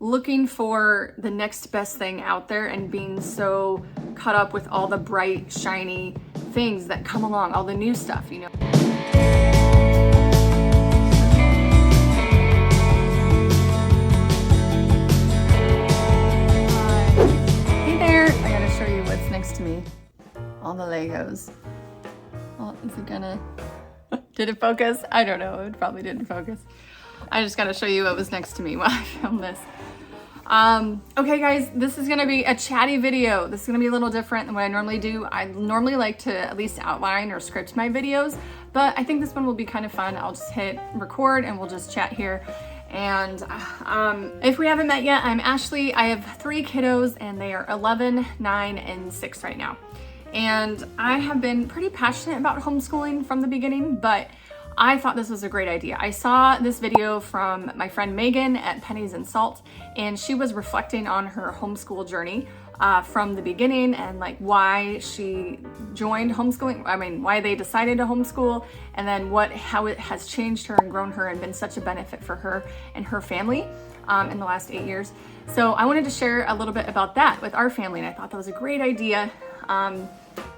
looking for the next best thing out there and being so caught up with all the bright, shiny things that come along, all the new stuff, you know. Hey there, I gotta show you what's next to me. All the Legos. Oh, is it gonna... Did it focus? I don't know, it probably didn't focus. I just gotta show you what was next to me while I film this. Okay guys, this is gonna be a chatty video. This is gonna be a little different than what I normally do. I normally like to at least outline or script my videos, but I think this one will be kind of fun. I'll just hit record and we'll just chat here. And if we haven't met yet, I'm Ashley. I have 3 kiddos and they are 11, 9, and 6 right now. And I have been pretty passionate about homeschooling from the beginning, but I thought this was a great idea. I saw this video from my friend Megan at Pennies and Salt, and she was reflecting on her homeschool journey from the beginning and like why she joined homeschooling. I mean, why they decided to homeschool, and then how it has changed her and grown her and been such a benefit for her and her family in the last 8 years. So I wanted to share a little bit about that with our family, and I thought that was a great idea.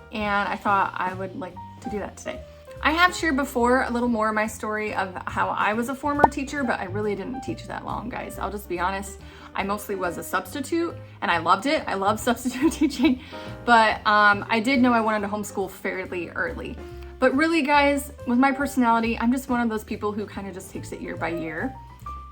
And I thought I would like to do that today. I have shared before a little more of my story of how I was a former teacher, but I really didn't teach that long, guys. I'll just be honest. I mostly was a substitute and I loved it. I love substitute teaching, but I did know I wanted to homeschool fairly early. But really, guys, with my personality, I'm just one of those people who kind of just takes it year by year.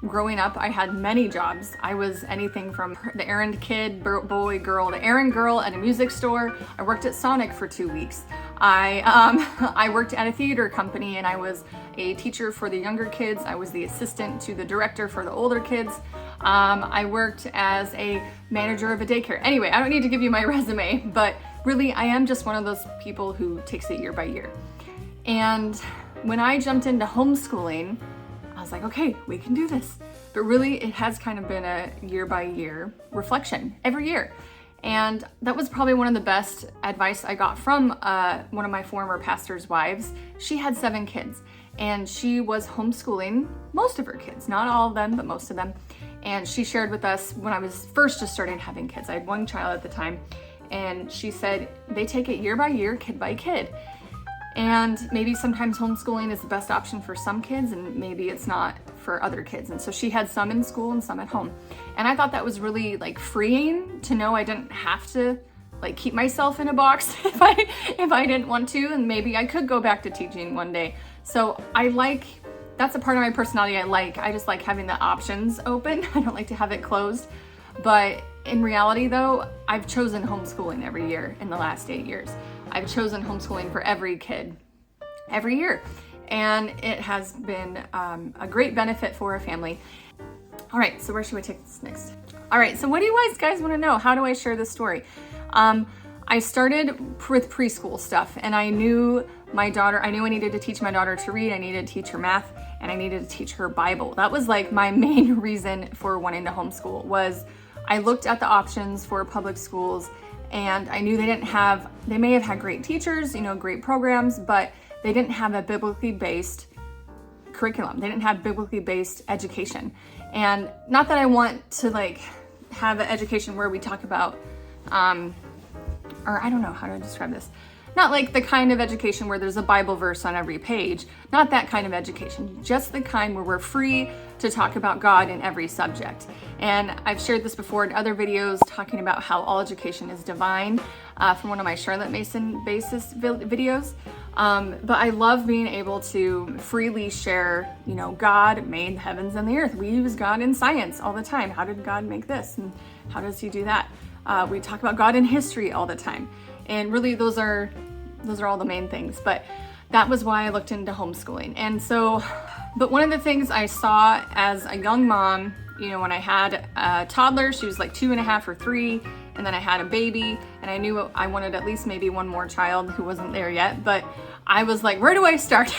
Growing up, I had many jobs. I was anything from the errand kid, boy, girl, the errand girl at a music store. I worked at Sonic for 2 weeks. I worked at a theater company and I was a teacher for the younger kids. I was the assistant to the director for the older kids. I worked as a manager of a daycare. Anyway, I don't need to give you my resume, but really I am just one of those people who takes it year by year. And when I jumped into homeschooling, I was like, okay, we can do this. But really, it has kind of been a year by year reflection every year. And that was probably one of the best advice I got from one of my former pastor's wives. She had 7 kids and she was homeschooling most of her kids, not all of them, but most of them. And she shared with us when I was first just starting having kids. I had 1 child at the time. And she said, they take it year by year, kid by kid. And maybe sometimes homeschooling is the best option for some kids and maybe it's not for other kids. And so she had some in school and some at home. And I thought that was really like freeing to know I didn't have to like keep myself in a box if I didn't want to, and maybe I could go back to teaching one day. So that's a part of my personality I like. I just like having the options open. I don't like to have it closed. But in reality though, I've chosen homeschooling every year in the last 8 years. I've chosen homeschooling for every kid every year. And it has been a great benefit for a family. All right, so where should we take this next? All right, so what do you guys want to know? How do I share this story? I started with preschool stuff and I knew I needed to teach my daughter to read, I needed to teach her math, and I needed to teach her Bible. That was like my main reason for wanting to homeschool. Was I looked at the options for public schools and I knew they may have had great teachers, great programs, but they didn't have a biblically based curriculum. They didn't have biblically based education. And not that I want to like have an education where we talk about, or I don't know how to describe this. Not like the kind of education where there's a Bible verse on every page. Not that kind of education, just the kind where we're free to talk about God in every subject. And I've shared this before in other videos talking about how all education is divine from one of my Charlotte Mason basis videos. But I love being able to freely share, God made the heavens and the earth. We use God in science all the time. How did God make this? And how does he do that? We talk about God in history all the time. And really those are all the main things, but that was why I looked into homeschooling. And so, but one of the things I saw as a young mom, when I had a toddler, she was like 2.5 or 3, and then I had a baby, and I knew I wanted at least maybe one more child who wasn't there yet, but I was like, where do I start?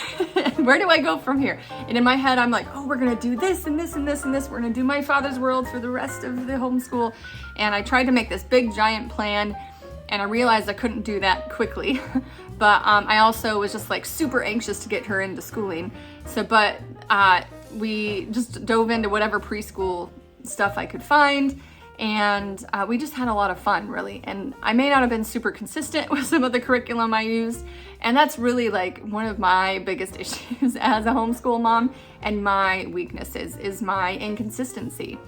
Where do I go from here? And in my head, I'm like, oh, we're gonna do this and this and this and this. We're gonna do My Father's World for the rest of the homeschool. And I tried to make this big giant plan, and I realized I couldn't do that quickly. But I also was just like super anxious to get her into schooling. So, but we just dove into whatever preschool stuff I could find. And we just had a lot of fun, really. And I may not have been super consistent with some of the curriculum I used. And that's really like one of my biggest issues as a homeschool mom, and my weaknesses is my inconsistency.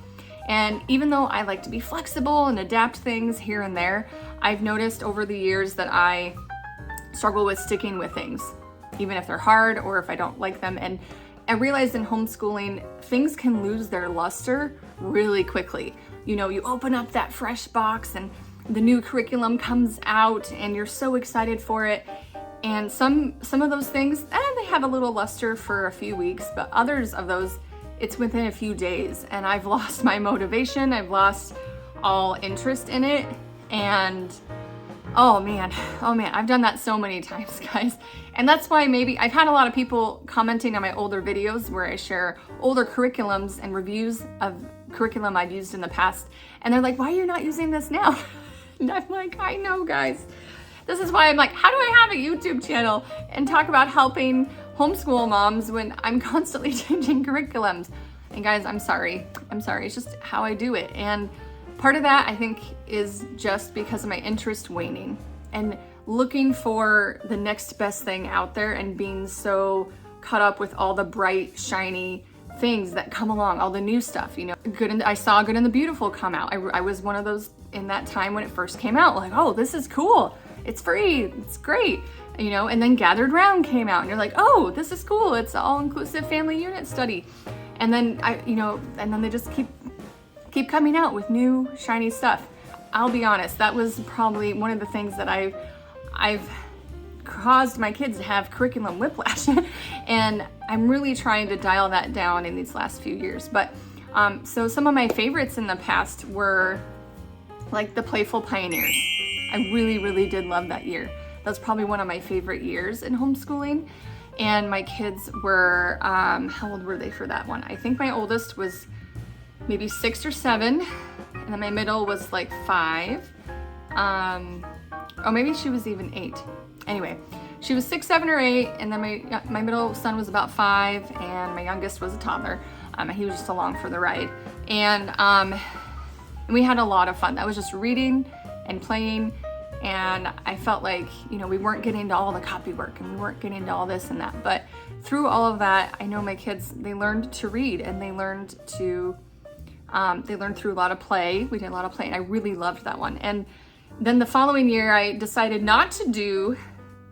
And even though I like to be flexible and adapt things here and there, I've noticed over the years that I struggle with sticking with things, even if they're hard or if I don't like them. And I realized in homeschooling, things can lose their luster really quickly. You know, you open up that fresh box and the new curriculum comes out and you're so excited for it. And some of those things, they have a little luster for a few weeks, but others of those, it's within a few days. And I've lost my motivation. I've lost all interest in it. And oh man, I've done that so many times, guys. And that's why maybe I've had a lot of people commenting on my older videos where I share older curriculums and reviews of curriculum I've used in the past. And they're like, why are you not using this now? And I'm like, I know, guys. This is why I'm like, how do I have a YouTube channel and talk about helping homeschool moms when I'm constantly changing curriculums? And guys, I'm sorry. It's just how I do it. And part of that, I think, is just because of my interest waning and looking for the next best thing out there and being so caught up with all the bright, shiny things that come along, all the new stuff, you know. I saw Good and the Beautiful come out. I was one of those in that time when it first came out, like, oh, this is cool. It's free. It's great. You know, and then Gathered Round came out and you're like, oh, this is cool. It's an all-inclusive family unit study. And then and then they just keep coming out with new shiny stuff. I'll be honest, that was probably one of the things that I've caused my kids to have curriculum whiplash. And I'm really trying to dial that down in these last few years. But so some of my favorites in the past were like the Playful Pioneers. I really, really did love that year. That's probably one of my favorite years in homeschooling. And my kids were, how old were they for that one? I think my oldest was maybe 6 or 7, and then my middle was like 5. Or maybe she was even 8. Anyway, she was 6, 7, or 8, and then my middle son was about 5, and my youngest was a toddler. He was just along for the ride. And we had a lot of fun. That was just reading and playing. And I felt like, we weren't getting to all the copywork and we weren't getting to all this and that. But through all of that, I know my kids, they learned to read and they learned through a lot of play. We did a lot of play and I really loved that one. And then the following year, I decided not to do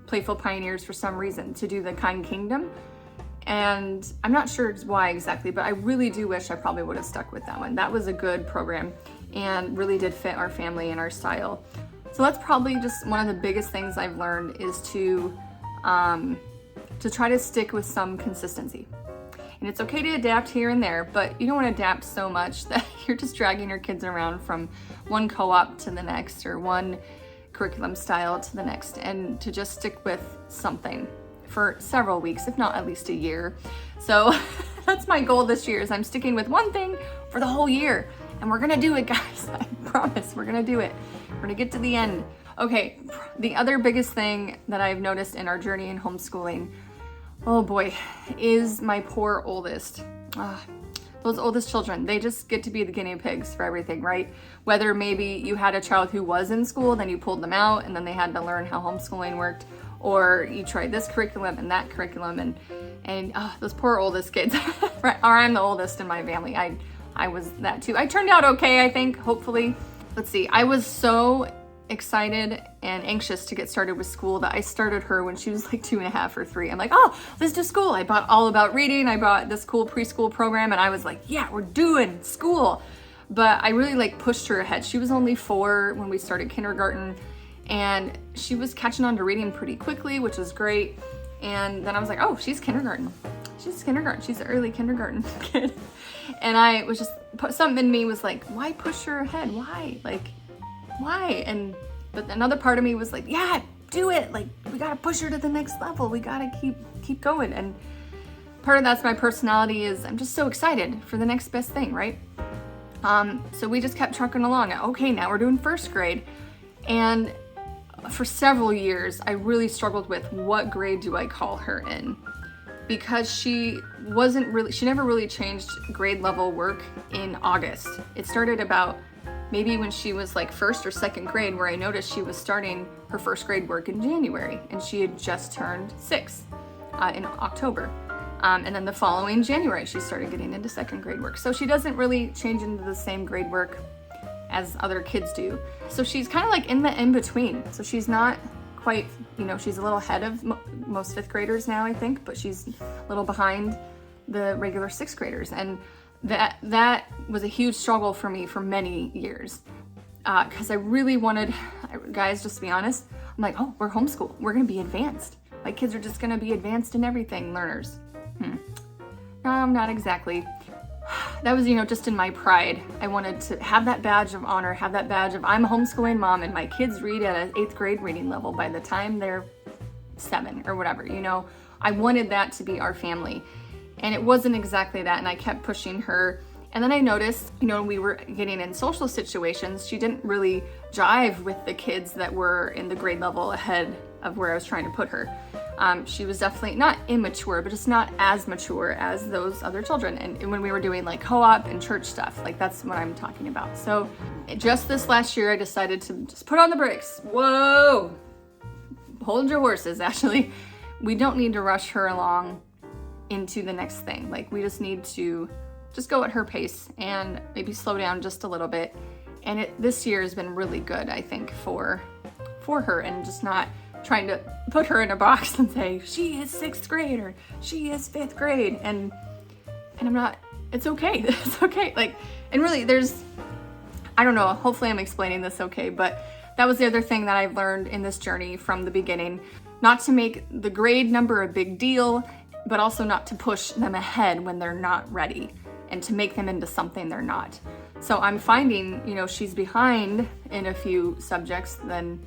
Playful Pioneers for some reason, to do the Kind Kingdom. And I'm not sure why exactly, but I really do wish I probably would have stuck with that one. That was a good program and really did fit our family and our style. So that's probably just one of the biggest things I've learned is to try to stick with some consistency. And it's okay to adapt here and there, but you don't want to adapt so much that you're just dragging your kids around from one co-op to the next or one curriculum style to the next, and to just stick with something for several weeks, if not at least a year. So that's my goal this year, is I'm sticking with one thing for the whole year. And we're gonna do it, guys. I promise, we're gonna do it. We're gonna get to the end. Okay, the other biggest thing that I've noticed in our journey in homeschooling, oh boy, is my poor oldest. Those oldest children, they just get to be the guinea pigs for everything, right? Whether maybe you had a child who was in school, then you pulled them out and then they had to learn how homeschooling worked, or you tried this curriculum and that curriculum, and those poor oldest kids. Or I'm the oldest in my family. I was that too. I turned out okay, I think, hopefully. Let's see, I was so excited and anxious to get started with school that I started her when she was like 2.5 or 3. I'm like, oh, let's do school. I bought All About Reading. I bought this cool preschool program and I was like, yeah, we're doing school. But I really pushed her ahead. She was only 4 when we started kindergarten and she was catching on to reading pretty quickly, which was great. And then I was like, oh, she's kindergarten. She's an early kindergarten kid. And I was just, something in me was like, why push her ahead? Why? Why? But another part of me was like, yeah, do it. We gotta push her to the next level. We gotta keep going. And part of that's my personality, is I'm just so excited for the next best thing, right? So we just kept trucking along. Okay, now we're doing first grade. And for several years, I really struggled with what grade do I call her in? because she never really changed grade level work in August. It started about maybe when she was like first or second grade, where I noticed she was starting her first grade work in January, and she had just turned 6 in October. And then the following January, she started getting into second grade work. So she doesn't really change into the same grade work as other kids do. So she's kind of like in the in-between. So she's not quite, she's a little ahead of most fifth graders now, I think, but she's a little behind the regular sixth graders. And that was a huge struggle for me for many years. Because I really wanted, guys, just to be honest, I'm like, oh, we're homeschool. We're going to be advanced. My kids are just going to be advanced in everything learners. No, not exactly. That was, just in my pride. I wanted to have that badge of honor, have that badge of I'm a homeschooling mom and my kids read at an 8th grade reading level by the time they're 7 or whatever, I wanted that to be our family. And it wasn't exactly that, and I kept pushing her. And then I noticed, we were getting in social situations, she didn't really jive with the kids that were in the grade level ahead of where I was trying to put her. She was definitely not immature, but just not as mature as those other children. And when we were doing like co-op and church stuff, like that's what I'm talking about. So just this last year, I decided to just put on the brakes. Whoa, hold your horses, actually. We don't need to rush her along into the next thing. Like we just need to just go at her pace and maybe slow down just a little bit. And this year has been really good, I think, for her, and just not trying to put her in a box and say, she is 6th grade or she is 5th grade. And I'm not, it's okay. It's okay. Like, and really I don't know, hopefully I'm explaining this okay, but that was the other thing that I've learned in this journey from the beginning, not to make the grade number a big deal, but also not to push them ahead when they're not ready and to make them into something they're not. So I'm finding, she's behind in a few subjects than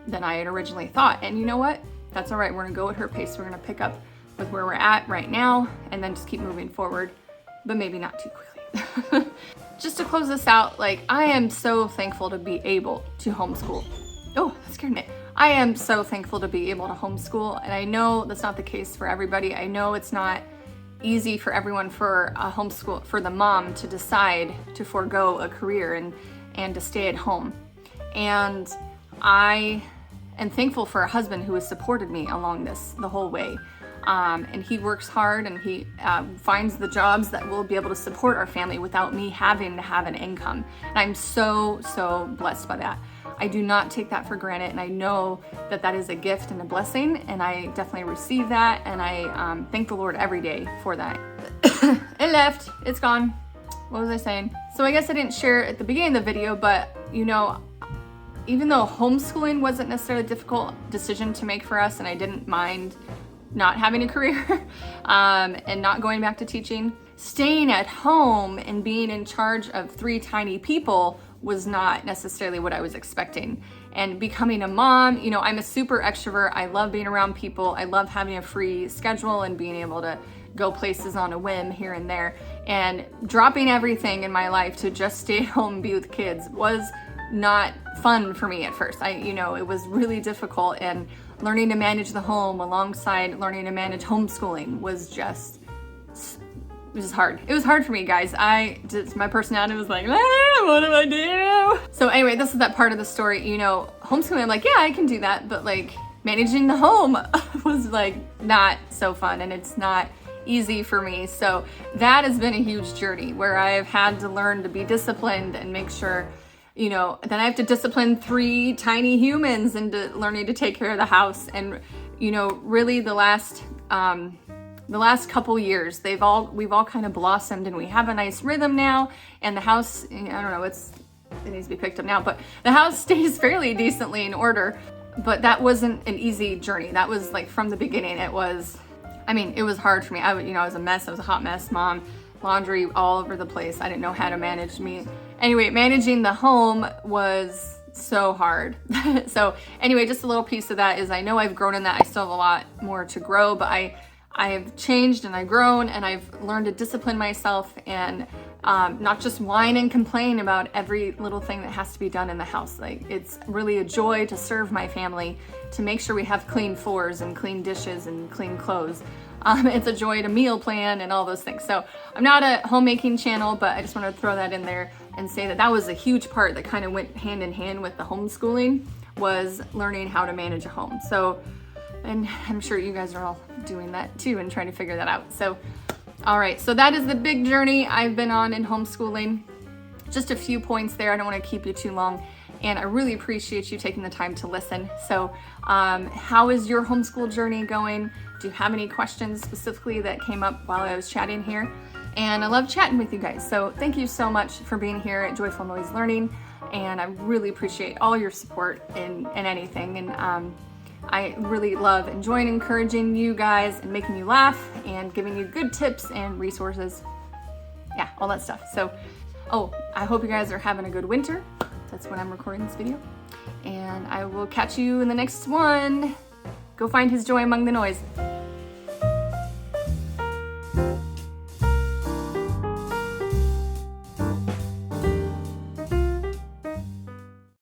I had originally thought. And you know what? That's all right. We're gonna go at her pace. We're gonna pick up with where we're at right now and then just keep moving forward, but maybe not too quickly. Just to close this out, like I am so thankful to be able to homeschool. Oh, that scared me. I am so thankful to be able to homeschool, and I know that's not the case for everybody. I know it's not easy for everyone for the mom to decide to forego a career and to stay at home. And I am thankful for a husband who has supported me along this the whole way. And he works hard, and he finds the jobs that will be able to support our family without me having to have an income. And I'm so, so blessed by that. I do not take that for granted, and I know that that is a gift and a blessing, and I definitely receive that, and I thank the Lord every day for that. It left. It's gone. What was I saying? So I guess I didn't share at the beginning of the video, but even though homeschooling wasn't necessarily a difficult decision to make for us, and I didn't mind not having a career and not going back to teaching, staying at home and being in charge of 3 tiny people was not necessarily what I was expecting. And becoming a mom, I'm a super extrovert. I love being around people. I love having a free schedule and being able to go places on a whim here and there. And dropping everything in my life to just stay at home and be with kids was not fun for me at first. It was really difficult, and learning to manage the home alongside learning to manage homeschooling was just hard. It was hard for me, guys. My personality was like, what do I do? So anyway, this is that part of the story, homeschooling, I'm like, yeah, I can do that. But like managing the home was like not so fun, and it's not easy for me. So that has been a huge journey where I've had to learn to be disciplined and make sure, then I have to discipline 3 tiny humans into learning to take care of the house. And, really the last couple years, we've all kind of blossomed, and we have a nice rhythm now, and the house, I don't know, it needs to be picked up now, but the house stays fairly decently in order. But that wasn't an easy journey. That was like from the beginning, it was hard for me. I was a mess. I was a hot mess mom, laundry all over the place. I didn't know how to manage me. Anyway, managing the home was so hard. So anyway, just a little piece of that is I know I've grown in that. I still have a lot more to grow, but I have changed and I've grown, and I've learned to discipline myself and not just whine and complain about every little thing that has to be done in the house. Like, it's really a joy to serve my family, to make sure we have clean floors and clean dishes and clean clothes. It's a joy to meal plan and all those things. So I'm not a homemaking channel, but I just want to throw that in there and say that that was a huge part that kind of went hand in hand with the homeschooling, was learning how to manage a home. So, and I'm sure you guys are all doing that too and trying to figure that out. So, all right, so that is the big journey I've been on in homeschooling. Just a few points there. I don't want to keep you too long. And I really appreciate you taking the time to listen. So how is your homeschool journey going? Do you have any questions specifically that came up while I was chatting here? And I love chatting with you guys. So thank you so much for being here at Joyful Noise Learning. And I really appreciate all your support in anything. And I really love enjoying encouraging you guys and making you laugh and giving you good tips and resources. Yeah, all that stuff. So, I hope you guys are having a good winter. That's when I'm recording this video. And I will catch you in the next one. Go find his joy among the noise.